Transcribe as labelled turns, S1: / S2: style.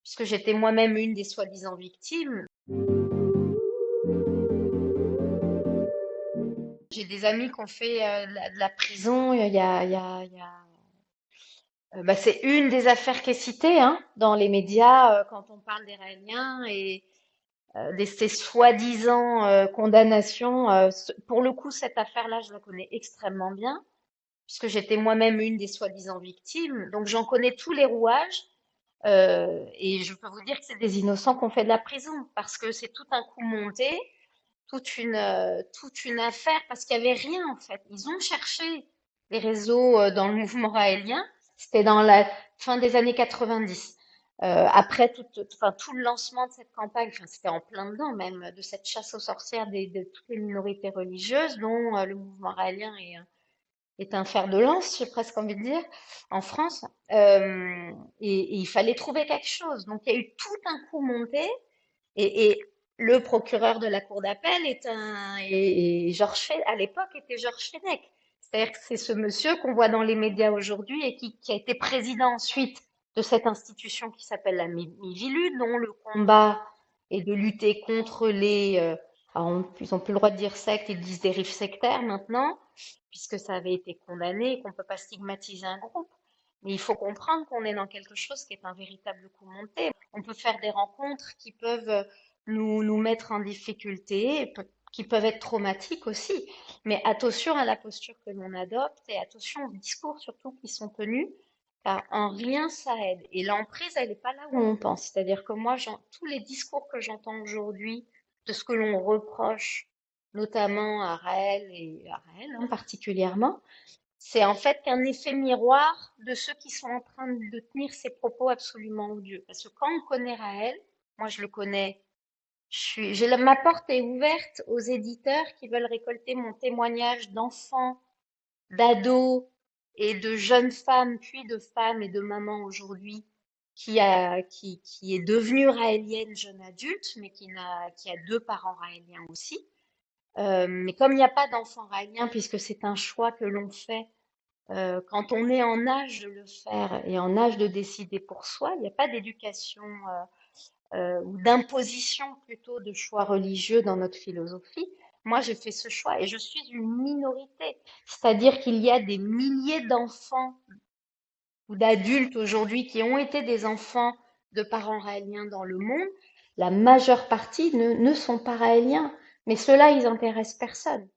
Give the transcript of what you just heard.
S1: puisque j'étais moi-même une des soi-disant victimes. J'ai des amis qui ont fait de la prison. Bah, c'est une des affaires qui est citée hein, dans les médias quand on parle des Raéliens et de ces soi-disant condamnations. Pour le coup, cette affaire-là, je la connais extrêmement bien, puisque j'étais moi-même une des soi-disant victimes. Donc j'en connais tous les rouages. Et je peux vous dire que c'est des innocents qu'on fait de la prison, parce que c'est tout un coup monté, toute une affaire, parce qu'il n'y avait rien en fait. Ils ont cherché les réseaux dans le mouvement raélien, c'était dans la fin des années 90. Après enfin, tout le lancement de cette campagne, enfin, c'était en plein dedans même, de cette chasse aux sorcières de toutes les minorités religieuses, dont le mouvement raélien est un fer de lance, j'ai presque envie de dire, en France. Et il fallait trouver quelque chose. Donc il y a eu tout un coup monté. Et le procureur de la cour d'appel et Georges à l'époque était Georges Fenech. C'est-à-dire que c'est ce monsieur qu'on voit dans les médias aujourd'hui et qui a été président ensuite de cette institution qui s'appelle la Miviludes, dont le combat est de lutter contre ils n'ont plus le droit de dire secte, ils disent dérives sectaires maintenant, puisque ça avait été condamné et qu'on ne peut pas stigmatiser un groupe. Mais il faut comprendre qu'on est dans quelque chose qui est un véritable coup monté. On peut faire des rencontres qui peuvent nous mettre en difficulté, qui peuvent être traumatiques aussi. Mais attention à la posture que l'on adopte et attention aux discours surtout qui sont tenus, car en rien ça aide. Et l'emprise, elle n'est pas là où on pense. C'est-à-dire que moi, tous les discours que j'entends aujourd'hui, de ce que l'on reproche, notamment à Raël et à Raël hein, particulièrement, c'est en fait qu'un effet miroir de ceux qui sont en train de tenir ces propos absolument odieux. Parce que quand on connaît Raël, moi je le connais, ma porte est ouverte aux éditeurs qui veulent récolter mon témoignage d'enfants, d'ados et de jeunes femmes, puis de femmes et de mamans aujourd'hui, qui est devenue raélienne jeune adulte, mais qui a deux parents raéliens aussi. Mais comme il n'y a pas d'enfants raéliens, puisque c'est un choix que l'on fait quand on est en âge de le faire et en âge de décider pour soi, il n'y a pas d'éducation ou d'imposition plutôt de choix religieux dans notre philosophie. Moi, j'ai fait ce choix et je suis une minorité. C'est-à-dire qu'il y a des milliers d'enfants ou d'adultes aujourd'hui qui ont été des enfants de parents raéliens dans le monde. La majeure partie ne sont pas raéliens. Mais ceux-là, ils intéressent personne.